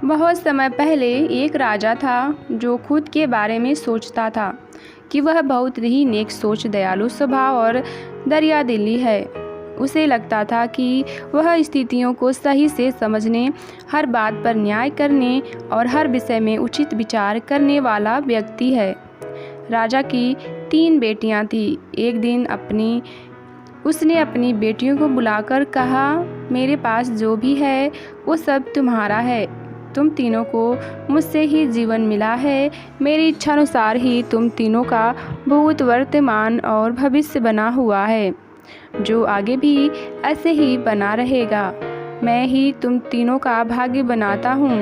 बहुत समय पहले एक राजा था जो खुद के बारे में सोचता था कि वह बहुत ही नेक सोच, दयालु स्वभाव और दरियादिली है। उसे लगता था कि वह स्थितियों को सही से समझने, हर बात पर न्याय करने और हर विषय में उचित विचार करने वाला व्यक्ति है। राजा की 3 बेटियां थीं। एक दिन उसने अपनी बेटियों को बुलाकर कहा, मेरे पास जो भी है वो सब तुम्हारा है। तुम तीनों को मुझसे ही जीवन मिला है। मेरी इच्छानुसार ही तुम तीनों का भूत, वर्तमान और भविष्य बना हुआ है, जो आगे भी ऐसे ही बना रहेगा। मैं ही तुम तीनों का भाग्य बनाता हूँ।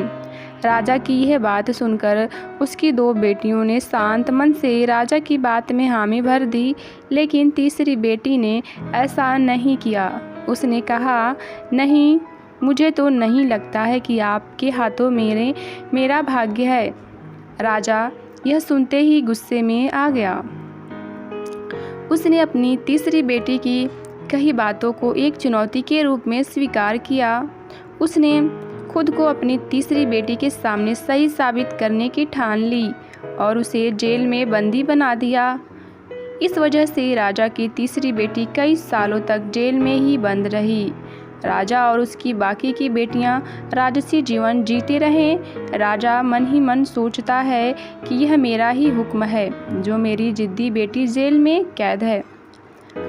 राजा की यह बात सुनकर उसकी 2 बेटियों ने शांत मन से राजा की बात में हामी भर दी, लेकिन तीसरी बेटी ने ऐसा नहीं किया। उसने कहा, नहीं, मुझे तो नहीं लगता है कि आपके हाथों मेरा भाग्य है। राजा यह सुनते ही गुस्से में आ गया। उसने अपनी तीसरी बेटी की कही बातों को एक चुनौती के रूप में स्वीकार किया। उसने खुद को अपनी तीसरी बेटी के सामने सही साबित करने की ठान ली और उसे जेल में बंदी बना दिया। इस वजह से राजा की तीसरी बेटी कई सालों तक जेल में ही बंद रही। राजा और उसकी बाकी की बेटियां राजसी जीवन जीते रहे। राजा मन ही मन सोचता है कि यह मेरा ही हुक्म है, जो मेरी जिद्दी बेटी जेल में कैद है।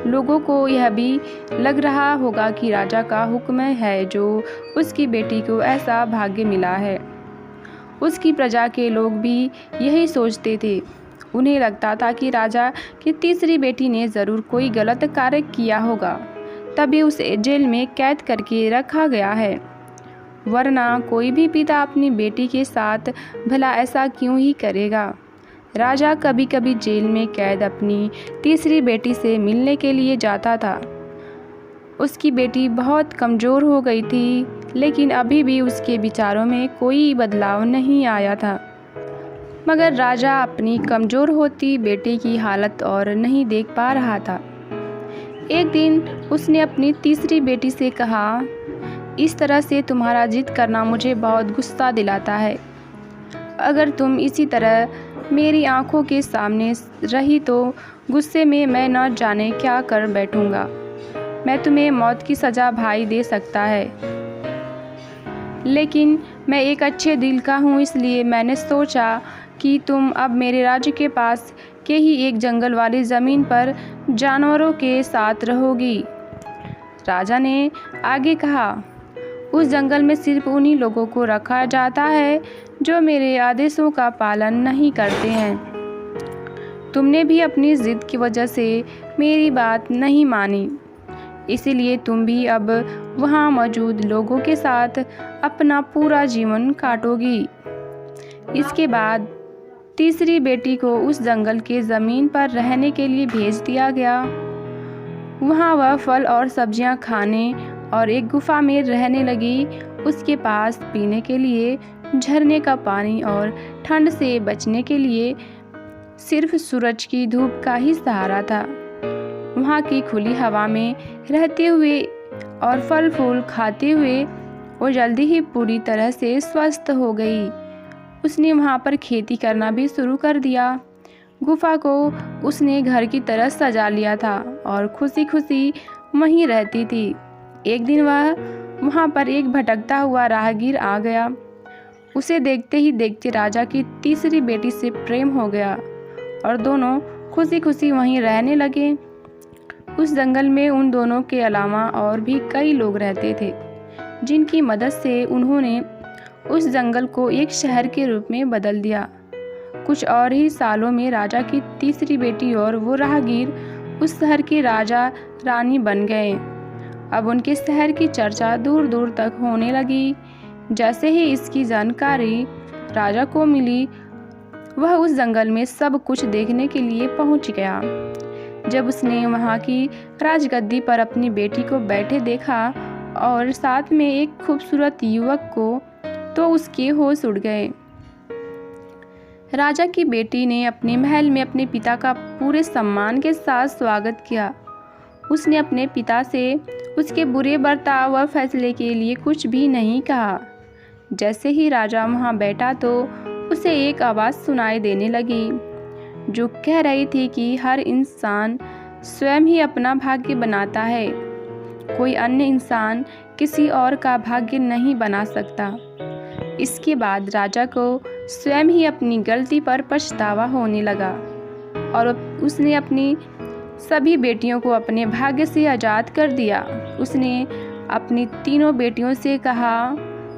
लोगों को यह भी लग रहा होगा कि राजा का हुक्म है जो उसकी बेटी को ऐसा भाग्य मिला है। उसकी प्रजा के लोग भी यही सोचते थे। उन्हें लगता था कि राजा की तीसरी बेटी ने ज़रूर कोई गलत कार्य किया होगा, तभी उसे जेल में कैद करके रखा गया है। वरना कोई भी पिता अपनी बेटी के साथ भला ऐसा क्यों ही करेगा। राजा कभी कभी जेल में कैद अपनी तीसरी बेटी से मिलने के लिए जाता था। उसकी बेटी बहुत कमज़ोर हो गई थी, लेकिन अभी भी उसके विचारों में कोई बदलाव नहीं आया था। मगर राजा अपनी कमज़ोर होती बेटी की हालत और नहीं देख पा रहा था। एक दिन उसने अपनी तीसरी बेटी से कहा, इस तरह से तुम्हारा जिद करना मुझे बहुत गुस्सा दिलाता है। अगर तुम इसी तरह मेरी आंखों के सामने रही तो गुस्से में मैं न जाने क्या कर बैठूंगा। मैं तुम्हें मौत की सज़ा भाई दे सकता है, लेकिन मैं एक अच्छे दिल का हूँ, इसलिए मैंने सोचा कि तुम अब मेरे राज्य के पास के ही एक जंगल वाली ज़मीन पर जानवरों के साथ रहोगी। राजा ने आगे कहा, उस जंगल में सिर्फ उन्हीं लोगों को रखा जाता है जो मेरे आदेशों का पालन नहीं करते हैं। तुमने भी अपनी जिद की वजह से मेरी बात नहीं मानी, इसीलिए तुम भी अब वहाँ मौजूद लोगों के साथ अपना पूरा जीवन काटोगी। इसके बाद तीसरी बेटी को उस जंगल के ज़मीन पर रहने के लिए भेज दिया गया। वहाँ वह फल और सब्जियाँ खाने और एक गुफा में रहने लगी। उसके पास पीने के लिए झरने का पानी और ठंड से बचने के लिए सिर्फ सूरज की धूप का ही सहारा था। वहाँ की खुली हवा में रहते हुए और फल फूल खाते हुए वो जल्दी ही पूरी तरह से स्वस्थ हो गई। उसने वहाँ पर खेती करना भी शुरू कर दिया। गुफा को उसने घर की तरह सजा लिया था और खुशी खुशी वहीं रहती थी। एक दिन वह वहाँ पर एक भटकता हुआ राहगीर आ गया। उसे देखते ही देखते राजा की तीसरी बेटी से प्रेम हो गया और दोनों खुशी खुशी वहीं रहने लगे। उस जंगल में उन दोनों के अलावा और भी कई लोग रहते थे, जिनकी मदद से उन्होंने उस जंगल को एक शहर के रूप में बदल दिया। कुछ और ही सालों में राजा की तीसरी बेटी और वो राहगीर उस शहर के राजा रानी बन गए। अब उनके शहर की चर्चा दूर दूर तक होने लगी। जैसे ही इसकी जानकारी राजा को मिली, वह उस जंगल में सब कुछ देखने के लिए पहुंच गया। जब उसने वहां की राजगद्दी पर अपनी बेटी को बैठे देखा और साथ में एक खूबसूरत युवक को, तो उसके होश उड़ गए। राजा की बेटी ने अपने महल में अपने पिता का पूरे सम्मान के साथ स्वागत किया। उसने अपने पिता से उसके बुरे बर्ताव व फैसले के लिए कुछ भी नहीं कहा। जैसे ही राजा वहाँ बैठा तो उसे एक आवाज़ सुनाई देने लगी जो कह रही थी कि हर इंसान स्वयं ही अपना भाग्य बनाता है, कोई अन्य इंसान किसी और का भाग्य नहीं बना सकता। इसके बाद राजा को स्वयं ही अपनी गलती पर पछतावा होने लगा और उसने अपनी सभी बेटियों को अपने भाग्य से आज़ाद कर दिया। उसने अपनी तीनों बेटियों से कहा,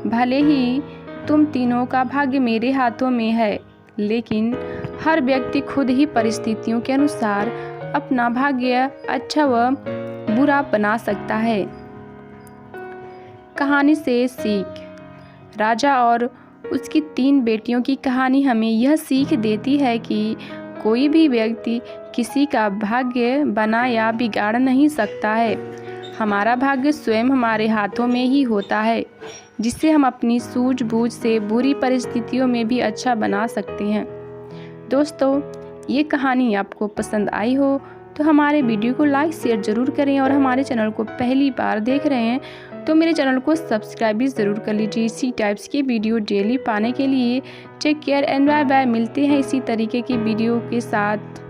भले ही तुम तीनों का भाग्य मेरे हाथों में है, लेकिन हर व्यक्ति खुद ही परिस्थितियों के अनुसार अपना भाग्य अच्छा व बुरा बना सकता है। कहानी से सीख। राजा और उसकी 3 बेटियों की कहानी हमें यह सीख देती है कि कोई भी व्यक्ति किसी का भाग्य बना या बिगाड़ नहीं सकता है। हमारा भाग्य स्वयं हमारे हाथों में ही होता है, जिससे हम अपनी सूझबूझ से बुरी परिस्थितियों में भी अच्छा बना सकते हैं। दोस्तों, ये कहानी आपको पसंद आई हो तो हमारे वीडियो को लाइक शेयर ज़रूर करें और हमारे चैनल को पहली बार देख रहे हैं तो मेरे चैनल को सब्सक्राइब भी ज़रूर कर लीजिए। इसी टाइप्स के वीडियो डेली पाने के लिए take care and bye bye. मिलते हैं इसी तरीके की वीडियो के साथ।